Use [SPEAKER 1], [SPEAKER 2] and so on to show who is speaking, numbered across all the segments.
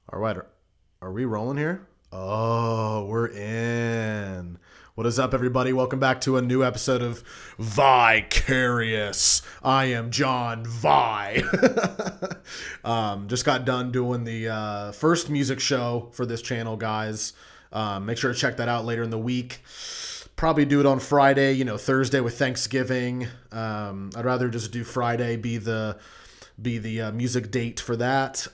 [SPEAKER 1] All right, are we rolling here? Oh, we're in. What is up, everybody? Welcome back to a new episode of Vicarious. I am John Vi. Just got done doing the first music show for this channel, guys. Make sure to check that out later in the week. Probably do it on Friday, Thursday with Thanksgiving. I'd rather just do Friday, be the music date for that.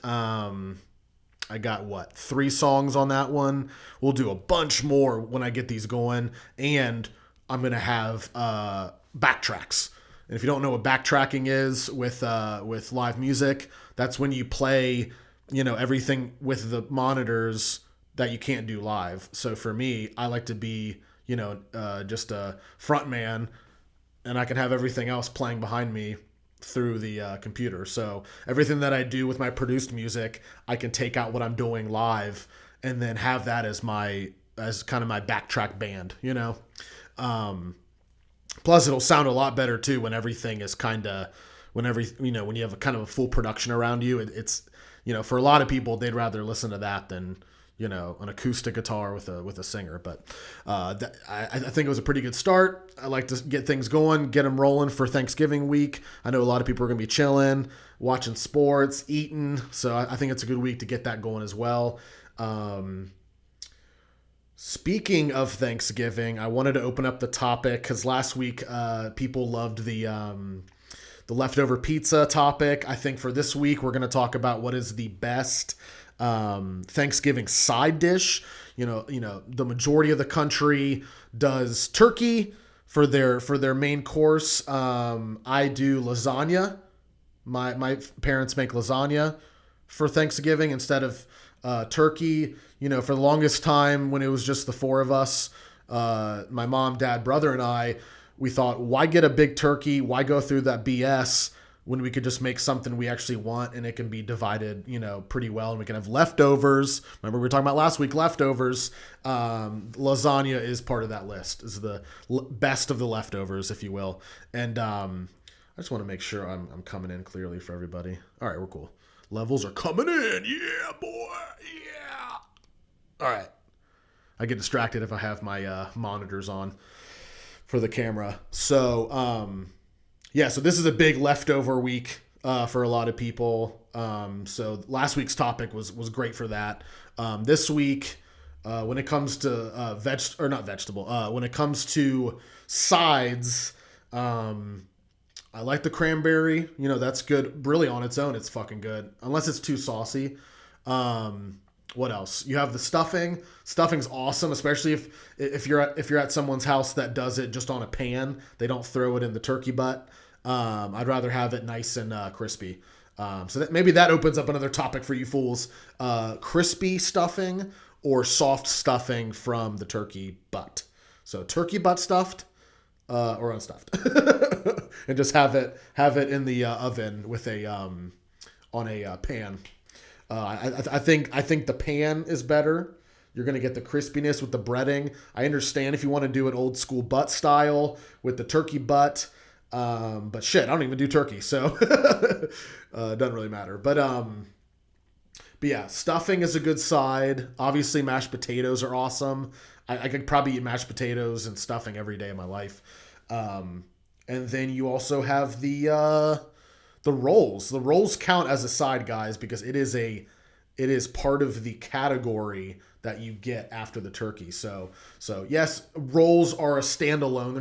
[SPEAKER 1] I got 3 songs on that one. We'll do a bunch more when I get these going, and I'm gonna have backtracks. And if you don't know what backtracking is with live music, that's when you play, everything with the monitors that you can't do live. So for me, I like to be, just a front man, and I can have everything else playing behind me through the computer. So everything that I do with my produced music, I can take out what I'm doing live and then have that as kind of my backtrack band. Plus, it'll sound a lot better too when everything is when you have a kind of a full production around you. It's for a lot of people, they'd rather listen to that than an acoustic guitar with a singer. But I think it was a pretty good start. I like to get things going, get them rolling for Thanksgiving week. I know a lot of people are going to be chilling, watching sports, eating. So I think it's a good week to get that going as well. Speaking of Thanksgiving, I wanted to open up the topic because last week people loved the leftover pizza topic. I think for this week we're going to talk about what is the best Thanksgiving side dish. The majority of the country does turkey for their main course. I do lasagna. My parents make lasagna for Thanksgiving instead of turkey. For the longest time when it was just the four of us, my mom, dad, brother, and I, we thought, why get a big turkey? Why go through that BS when we could just make something we actually want and it can be divided, pretty well, and we can have leftovers. Remember we were talking about last week, leftovers. Lasagna is part of that list, is the best of the leftovers, if you will. And I just want to make sure I'm coming in clearly for everybody. All right, we're cool. Levels are coming in. Yeah, boy. Yeah. All right. I get distracted if I have my monitors on for the camera. So, so this is a big leftover week for a lot of people. So last week's topic was great for that. This week, when it comes to when it comes to sides, I like the cranberry. That's good. Really, on its own, it's fucking good. Unless it's too saucy. What else? You have the stuffing. Stuffing's awesome, especially if you're at someone's house that does it just on a pan. They don't throw it in the turkey butt. I'd rather have it nice and crispy. So maybe that opens up another topic for you fools. Crispy stuffing or soft stuffing from the turkey butt. So turkey butt stuffed or unstuffed, and just have it in the oven with on a pan. I think the pan is better. You're going to get the crispiness with the breading. I understand if you want to do an old school butt style with the turkey butt. But shit, I don't even do turkey, so it doesn't really matter. But yeah, stuffing is a good side. Obviously, mashed potatoes are awesome. I could probably eat mashed potatoes and stuffing every day of my life. And then you also have the rolls. The rolls count as a side, guys, because it is part of the category that you get after the turkey. So yes, rolls are a standalone. They're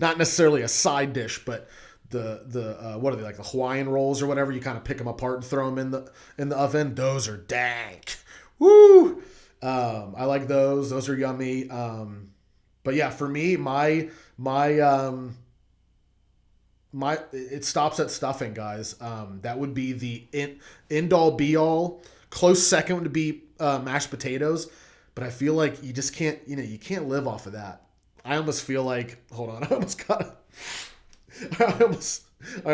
[SPEAKER 1] not necessarily a side dish, but the what are they, like the Hawaiian rolls or whatever? You kind of pick them apart and throw them in the oven. Those are dank. Woo! I like those. Those are yummy. But yeah, for me, my it stops at stuffing, guys. That would be the end all be all. Close second would be mashed potatoes, but I feel like you just can't, you can't live off of that. I almost feel like, hold on, I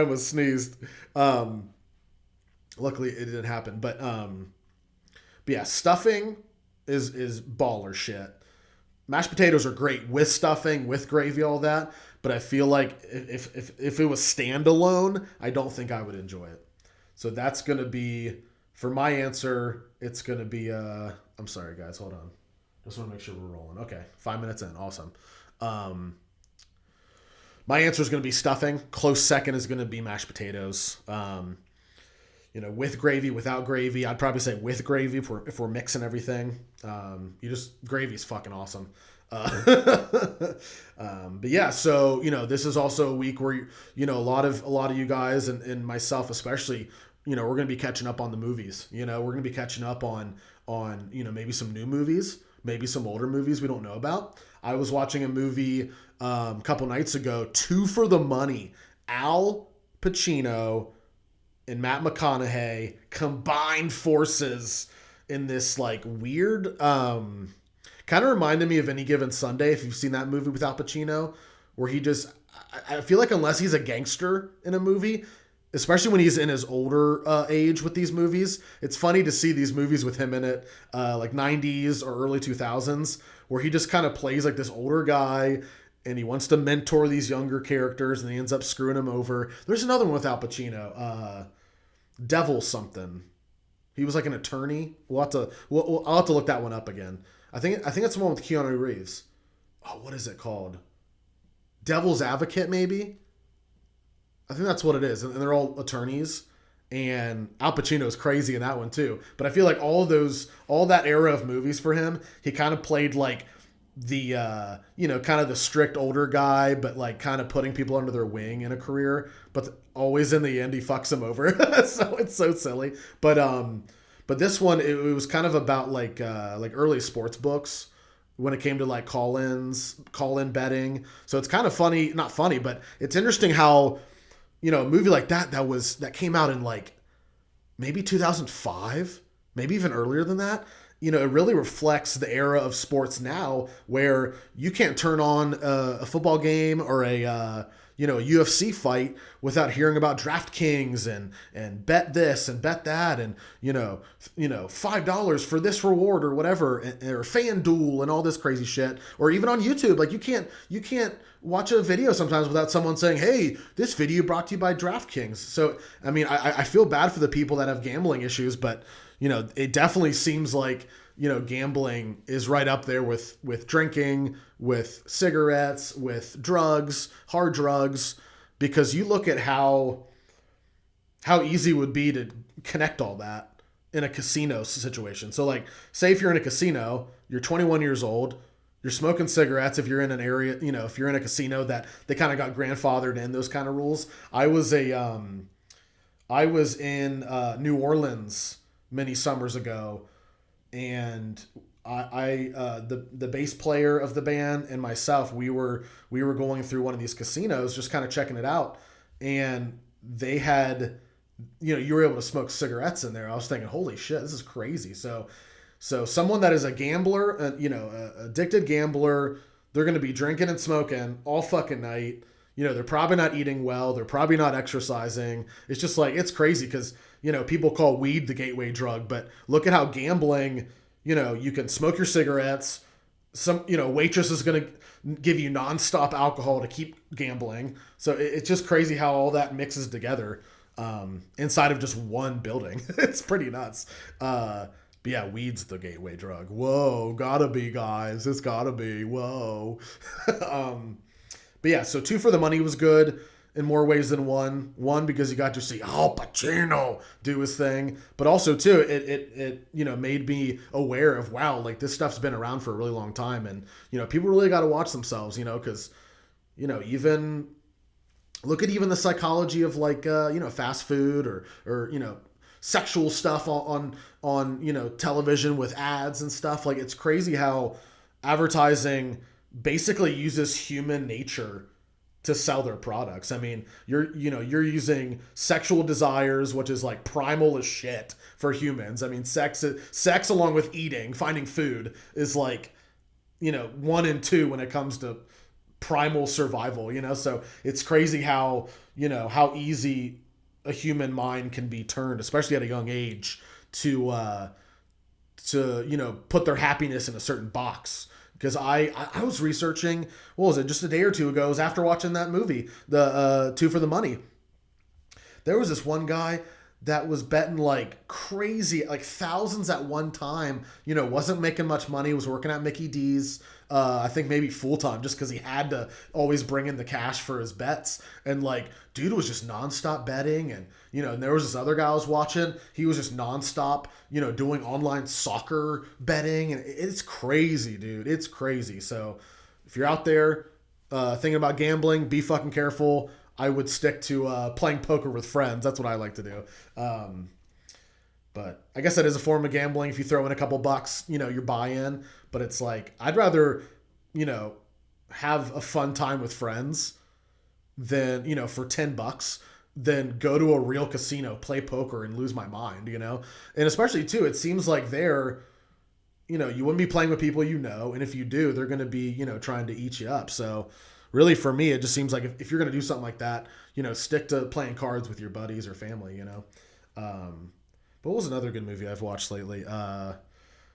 [SPEAKER 1] almost sneezed. Luckily it didn't happen, but yeah, stuffing is baller shit. Mashed potatoes are great with stuffing, with gravy, all that. But I feel like if it was standalone, I don't think I would enjoy it. So that's going to be For my answer, it's gonna be. I'm sorry, guys. Hold on. Just want to make sure we're rolling. Okay, 5 minutes in. Awesome. Um, my answer is gonna be stuffing. Close second is gonna be mashed potatoes. With gravy, without gravy. I'd probably say with gravy if we're mixing everything. Gravy's fucking awesome. But yeah, so this is also a week where a lot of you guys and myself especially, we're gonna be catching up on the movies. We're gonna be catching up on maybe some new movies, maybe some older movies we don't know about. I was watching a movie a couple nights ago, Two for the Money. Al Pacino and Matt McConaughey combined forces in this like weird kind of reminded me of Any Given Sunday, if you've seen that movie with Al Pacino, where I feel like unless he's a gangster in a movie, especially when he's in his older age with these movies, it's funny to see these movies with him in it, like 90s or early 2000s, where he just kind of plays like this older guy and he wants to mentor these younger characters and he ends up screwing them over. There's another one with Al Pacino, Devil something. He was like an attorney. I'll have to look that one up again. I think it's the one with Keanu Reeves. Oh, what is it called? Devil's Advocate, maybe? I think that's what it is. And they're all attorneys. And Al Pacino's crazy in that one too. But I feel like all that era of movies for him, he kind of played like the kind of the strict older guy, but like kind of putting people under their wing in a career. But always in the end, he fucks them over. So it's so silly. But this one, it was kind of about like early sports books when it came to like call-in betting. So it's kind of funny, not funny, but it's interesting how, a movie like that came out in like maybe 2005, maybe even earlier than that. It really reflects the era of sports now where you can't turn on a football game or a UFC fight without hearing about DraftKings and bet this and bet that and $5 for this reward or whatever, or FanDuel and all this crazy shit. Or even on YouTube, like you can't watch a video sometimes without someone saying, "Hey, this video brought to you by DraftKings." So I mean, I feel bad for the people that have gambling issues, but it definitely seems like gambling is right up there with drinking, with cigarettes, with drugs, hard drugs, because you look at how easy it would be to connect all that in a casino situation. So like, say if you're in a casino, you're 21 years old, you're smoking cigarettes. If you're in an area, if you're in a casino that they kind of got grandfathered in those kind of rules. I was in New Orleans many summers ago, and the bass player of the band and myself, we were going through one of these casinos, just kind of checking it out, and they had, you were able to smoke cigarettes in there. I was thinking, holy shit, this is crazy. So someone that is a gambler, a addicted gambler, they're going to be drinking and smoking all fucking night. They're probably not eating well. They're probably not exercising. It's just like, it's crazy because, people call weed the gateway drug, but look at how gambling, you can smoke your cigarettes. Some, waitress is going to give you nonstop alcohol to keep gambling. So it's just crazy how all that mixes together inside of just one building. It's pretty nuts. But yeah, weed's the gateway drug. Whoa, gotta be, guys. It's gotta be. Whoa. But yeah, so Two for the Money was good in more ways than one. One, because you got to see Al Pacino do his thing, but also too, it made me aware of, wow, like this stuff's been around for a really long time, and people really got to watch themselves, because even look at even the psychology of like fast food or sexual stuff on television with ads and stuff. Like, it's crazy how advertising basically uses human nature to sell their products. I mean, you're using sexual desires, which is like primal as shit for humans. I mean, sex along with eating, finding food is like, 1 and 2 when it comes to primal survival, so it's crazy how easy a human mind can be turned, especially at a young age, to put their happiness in a certain box. Because I was researching, what was it, just a day or two ago, it was after watching that movie, the Two for the Money. There was this one guy that was betting like crazy, like thousands at one time. Wasn't making much money. Was working at Mickey D's. I think maybe full time, just because he had to always bring in the cash for his bets. And like, dude was just nonstop betting, and and there was this other guy I was watching. He was just nonstop, doing online soccer betting, and it's crazy, dude. It's crazy. So if you're out there thinking about gambling, be fucking careful. I would stick to playing poker with friends. That's what I like to do. But I guess that is a form of gambling. If you throw in a couple bucks, your buy-in. But it's like, I'd rather, have a fun time with friends than, for $10 than go to a real casino, play poker, and lose my mind. And especially too, it seems like there, you wouldn't be playing with people, and if you do, they're going to be, trying to eat you up. So really, for me, it just seems like if you're going to do something like that, stick to playing cards with your buddies or family. But what was another good movie I've watched lately?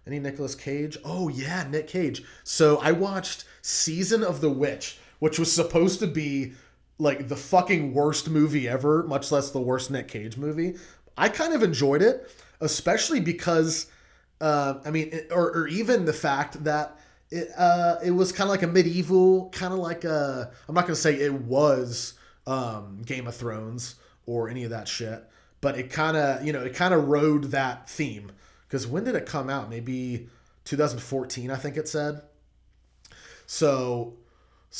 [SPEAKER 1] Any Nicolas Cage? Oh yeah, Nick Cage. So I watched Season of the Witch, which was supposed to be like the fucking worst movie ever, much less the worst Nick Cage movie. I kind of enjoyed it, especially because, or even the fact that it was kind of like a medieval, kind of like a, I'm not going to say it was Game of Thrones or any of that shit, but it kind of rode that theme. Because when did it come out? Maybe 2014, I think it said. So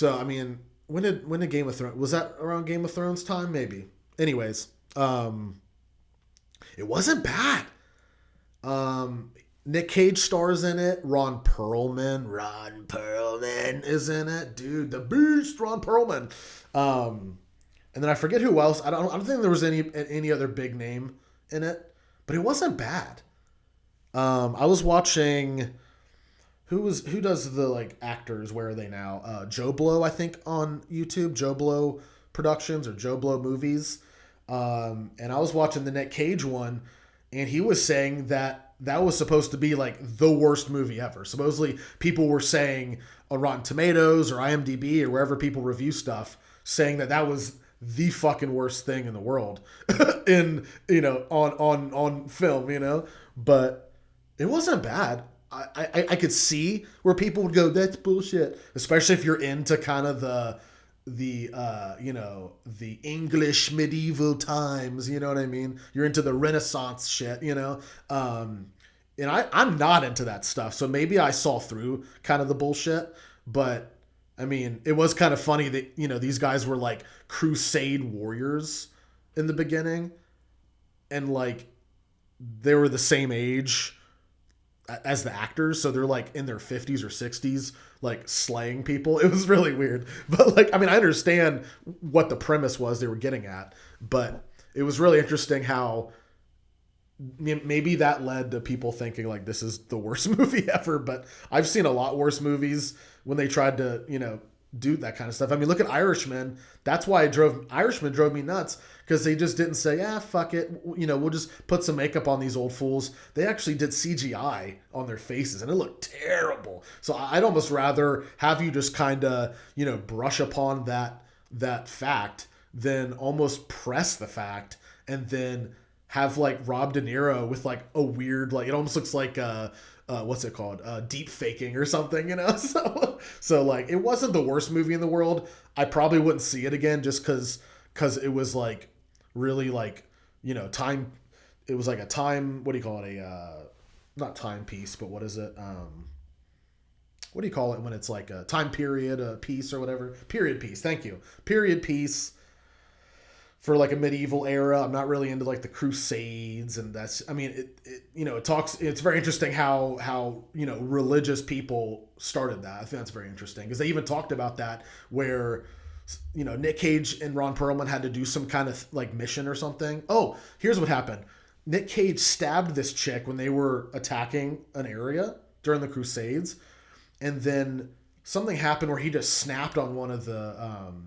[SPEAKER 1] I mean, when did Game of Thrones, was that around Game of Thrones time? Maybe. Anyways, it wasn't bad. Nick Cage stars in it. Ron Perlman is in it, dude. The beast, Ron Perlman. And then I forget who else. I don't think there was any other big name in it, but it wasn't bad. I was watching. Who does the like actors? Where are they now? Joe Blow, I think, on YouTube. Joe Blow Productions or Joe Blow Movies. And I was watching the Nick Cage one, and he was saying that was supposed to be like the worst movie ever. Supposedly, people were saying on Rotten Tomatoes or IMDb or wherever people review stuff, saying that was the fucking worst thing in the world in on film. But it wasn't bad. I could see where people would go, that's bullshit, especially if you're into kind of the English medieval times, you know what I mean? You're into the Renaissance shit, and I'm not into that stuff, so maybe I saw through kind of the bullshit. But I mean, it was kind of funny that these guys were like crusade warriors in the beginning, and like they were the same age as the actors, so they're like in their 50s or 60s, like slaying people. It was really weird, but like, I mean, I understand what the premise was they were getting at, but it was really interesting how maybe that led to people thinking like this is the worst movie ever. But I've seen a lot worse movies when they tried to do that kind of stuff. I mean, look at Irishman. That's why Irishman drove me nuts, because they just didn't say, fuck it, we'll just put some makeup on these old fools. They actually did CGI on their faces, and it looked terrible. So I'd almost rather have you just kind of, brush upon that fact than almost press the fact and then have like Rob De Niro with like a weird, like, it almost looks like what's it called? Deep faking or something, So like, it wasn't the worst movie in the world. I probably wouldn't see it again just because it was like really like, time. It was like a time, what do you call it? Not timepiece, but what is it? What do you call it when it's like a time period, a piece or whatever? Period piece. Thank you. Period piece for like a medieval era. I'm not really into like the Crusades, and that's, I mean, it talks, it's very interesting how religious people started that. I think that's very interesting, because they even talked about that, where Nick Cage and Ron Perlman had to do some kind of like mission or something. Oh, here's what happened. Nick Cage stabbed this chick when they were attacking an area during the Crusades, and then something happened where he just snapped on one of the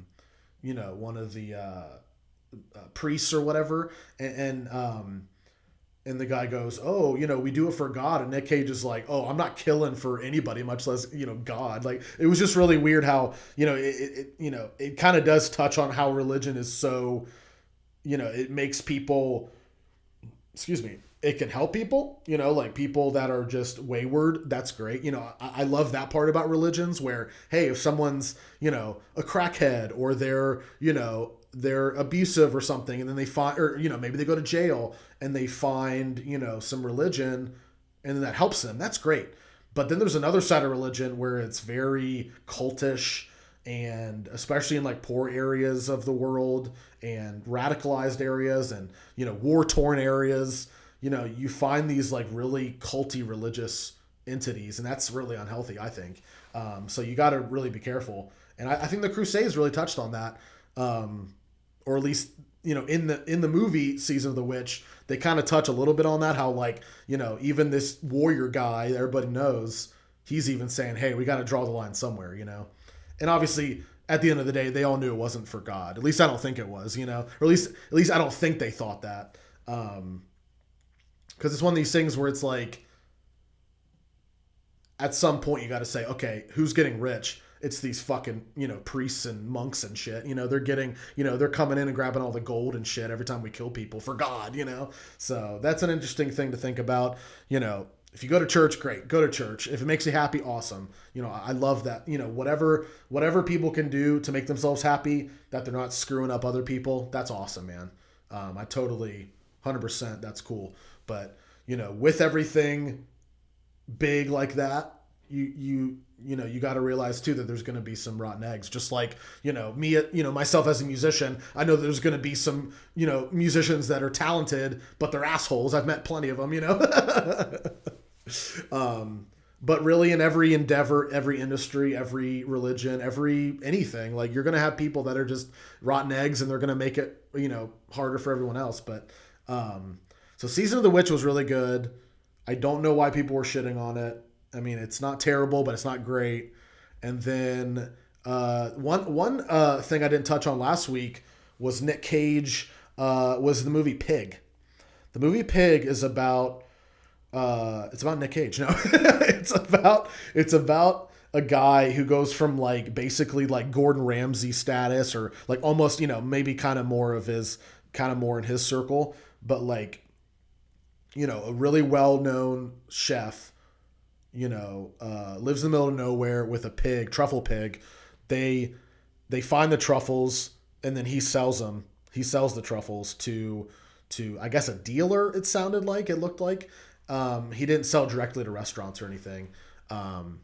[SPEAKER 1] priests or whatever, and the guy goes, oh, we do it for God, and Nick Cage is like, oh, I'm not killing for anybody, much less God. Like, it was just really weird how it kind of does touch on how religion is so, it makes people excuse me, it can help people, like people that are just wayward. That's great. I love that part about religions where, hey, if someone's, a crackhead or they're abusive or something, and then they find, or, maybe they go to jail and they find, some religion and then that helps them. That's great. But then there's another side of religion where it's very cultish, and especially in like poor areas of the world and radicalized areas and war torn areas, you find these like really culty religious entities, and that's really unhealthy, I think. So you got to really be careful, and I think the Crusades really touched on that, or at least in the movie Season of the Witch, they kind of touch a little bit on that, how like even this warrior guy that everybody knows, he's even saying, hey, we got to draw the line somewhere, and obviously at the end of the day they all knew it wasn't for God. At least I don't think it was, or at least I don't think they thought that, because it's one of these things where it's like at some point you got to say, okay, who's getting rich? It's these fucking priests and monks and shit. They're getting they're coming in and grabbing all the gold and shit every time we kill people for God. So that's an interesting thing to think about. If you go to church, great, go to church. If it makes you happy, awesome. I love that. Whatever people can do to make themselves happy, that they're not screwing up other people, that's awesome, man. I totally 100%, that's cool. But with everything big like that, you got to realize too that there's going to be some rotten eggs. Just like me, myself as a musician, I know there's going to be some musicians that are talented but they're assholes. I've met plenty of them. But really, in every endeavor, every industry, every religion, every anything, like you're going to have people that are just rotten eggs, and they're going to make it harder for everyone else. But so Season of the Witch was really good. I don't know why people were shitting on it. I mean, it's not terrible, but it's not great. And then one thing I didn't touch on last week was Nick Cage, was the movie Pig. The movie Pig is about it's about Nick Cage. No, it's about a guy who goes from like basically like Gordon Ramsay status, or like almost maybe kind of more in his circle, but like a really well known chef. Lives in the middle of nowhere with a pig, truffle pig. They find the truffles, and then he sells them. He sells the truffles to I guess a dealer. It looked like. He didn't sell directly to restaurants or anything. And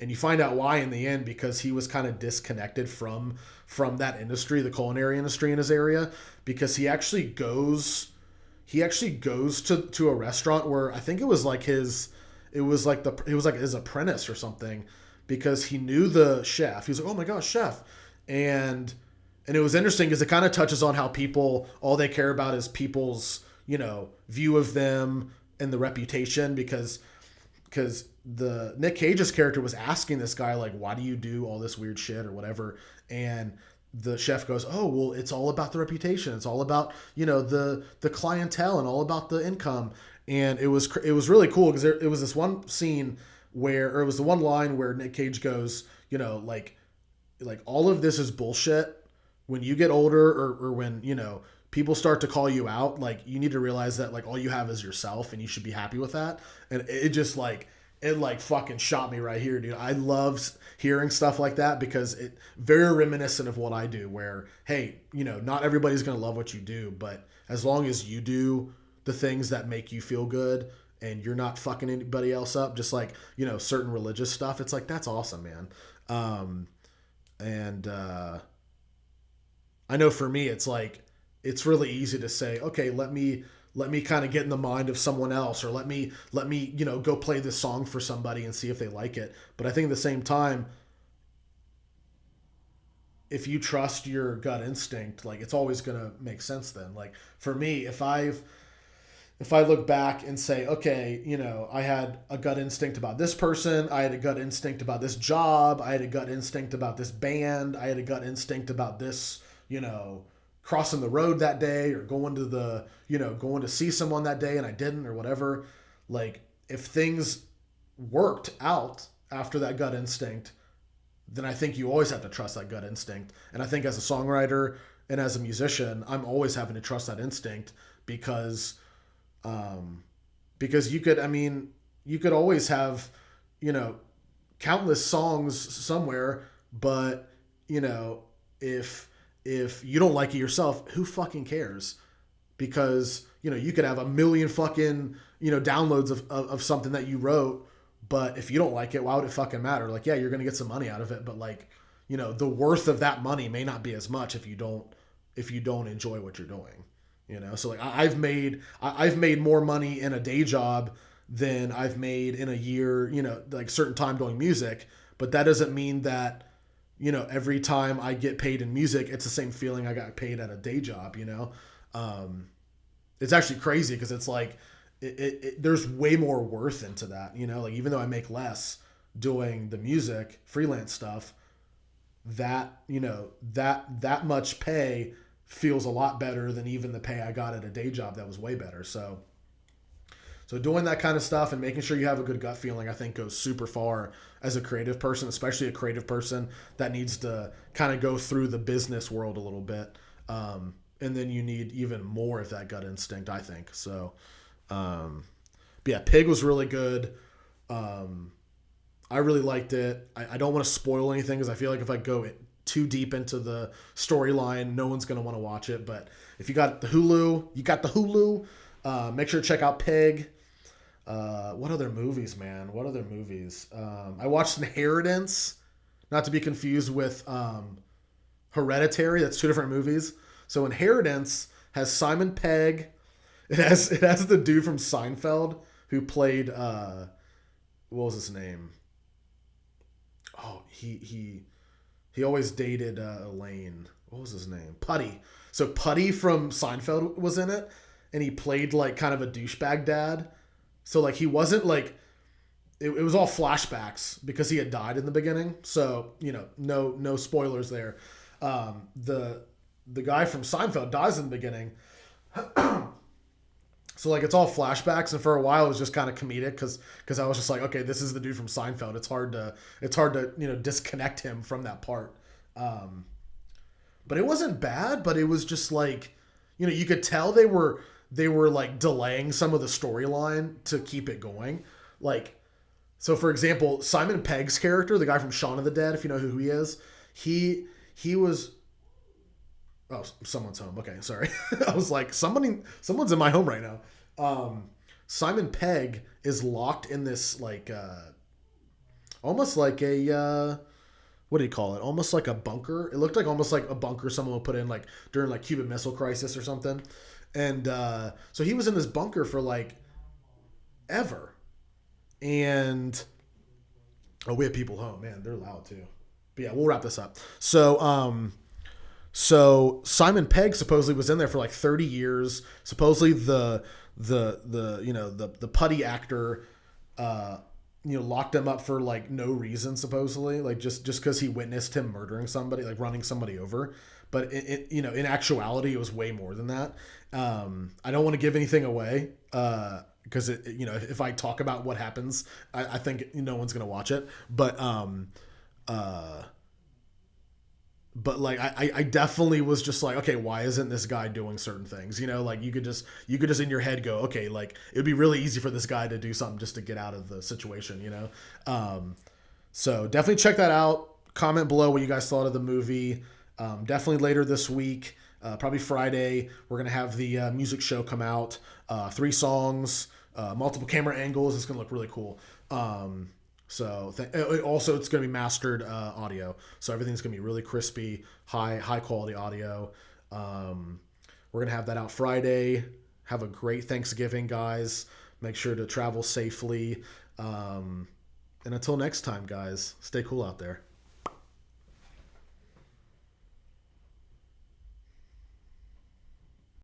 [SPEAKER 1] you find out why in the end, because he was kind of disconnected from that industry, the culinary industry in his area, because he actually goes to a restaurant where I think it was like his apprentice or something, because he knew the chef. He was like, oh my gosh, chef. And it was interesting because it kind of touches on how people, all they care about is people's, view of them and the reputation, because the Nick Cage's character was asking this guy, like, why do you do all this weird shit or whatever? And the chef goes, oh, well, it's all about the reputation. It's all about, the clientele and all about the income. And it was really cool because it was this one scene it was the one line where Nick Cage goes, like all of this is bullshit. When you get older, or when, people start to call you out, like you need to realize that like all you have is yourself, and you should be happy with that. And it just like, it like fucking shot me right here, dude. I love hearing stuff like that because it very reminiscent of what I do, where, hey, not everybody's going to love what you do, but as long as you do the things that make you feel good and you're not fucking anybody else up, just like, certain religious stuff, it's like, that's awesome, man. I know for me, it's like, it's really easy to say, okay, let me kind of get in the mind of someone else, or let me, go play this song for somebody and see if they like it. But I think at the same time, if you trust your gut instinct, like it's always going to make sense then. Like for me, if I look back and say, okay, I had a gut instinct about this person, I had a gut instinct about this job, I had a gut instinct about this band, I had a gut instinct about this, crossing the road that day, or going to see someone that day and I didn't, or whatever. Like if things worked out after that gut instinct, then I think you always have to trust that gut instinct. And I think as a songwriter and as a musician, I'm always having to trust that instinct, because um, because you could always have, you know, countless songs somewhere, but you know, if you don't like it yourself, who fucking cares? Because you could have a million fucking downloads of something that you wrote, but if you don't like it, why would it fucking matter? Like, yeah, you're gonna get some money out of it, but like, the worth of that money may not be as much if you don't enjoy what you're doing. So like I've made more money in a day job than I've made in a year, like certain time doing music, but that doesn't mean that every time I get paid in music, it's the same feeling I got paid at a day job. Um, it's actually crazy because it's like there's way more worth into that. Like even though I make less doing the music freelance stuff, that that much pay feels a lot better than even the pay I got at a day job that was way better. So doing that kind of stuff and making sure you have a good gut feeling, I think, goes super far as a creative person, especially a creative person that needs to kind of go through the business world a little bit. And then you need even more of that gut instinct, I think. So, but yeah, Pig was really good. I really liked it. I don't want to spoil anything because I feel like if I go too deep into the storyline, no one's going to want to watch it. But if you got the Hulu, make sure to check out Pig. What other movies, man? What other movies? I watched Inheritance, not to be confused with Hereditary. That's two different movies. So Inheritance has Simon Pegg. It has the dude from Seinfeld who played what was his name? Oh, he always dated Elaine. What was his name? Putty. So Putty from Seinfeld was in it, and he played like kind of a douchebag dad. So like he wasn't like it was all flashbacks because he had died in the beginning. So no spoilers there. The guy from Seinfeld dies in the beginning. So like it's all flashbacks, and for a while it was just kind of comedic because I was just like, okay, this is the dude from Seinfeld. It's hard to disconnect him from that part. But it wasn't bad, but it was just like you could tell they were like delaying some of the storyline to keep it going. Like, so for example, Simon Pegg's character, the guy from Shaun of the Dead, if you know who he is, he was. Oh, someone's home. Okay, sorry. I was like, someone's in my home right now. Simon Pegg is locked in this like, almost like a, what do you call it? Almost like a bunker. It looked like almost like a bunker someone would put in like during like Cuban Missile Crisis or something. And so he was in this bunker for like ever. And we have people home, man. They're loud too. But yeah, we'll wrap this up. So Simon Pegg supposedly was in there for like 30 years. Supposedly the putty actor locked him up for like no reason, supposedly, like just because he witnessed him murdering somebody, like running somebody over. But in actuality it was way more than that. I don't want to give anything away because if I talk about what happens, I think no one's gonna watch it. But like I definitely was just like, okay, why isn't this guy doing certain things? Like you could just in your head go, okay, like it would be really easy for this guy to do something just to get out of the situation. So definitely check that out. Comment below what you guys thought of the movie. Definitely later this week, probably Friday, we're gonna have the music show come out. 3 songs, multiple camera angles. It's gonna look really cool. Also it's going to be mastered audio, so everything's going to be really crispy, high quality audio. We're going to have that out Friday. Have a great Thanksgiving, guys. Make sure to travel safely. And until next time, guys, stay cool out there.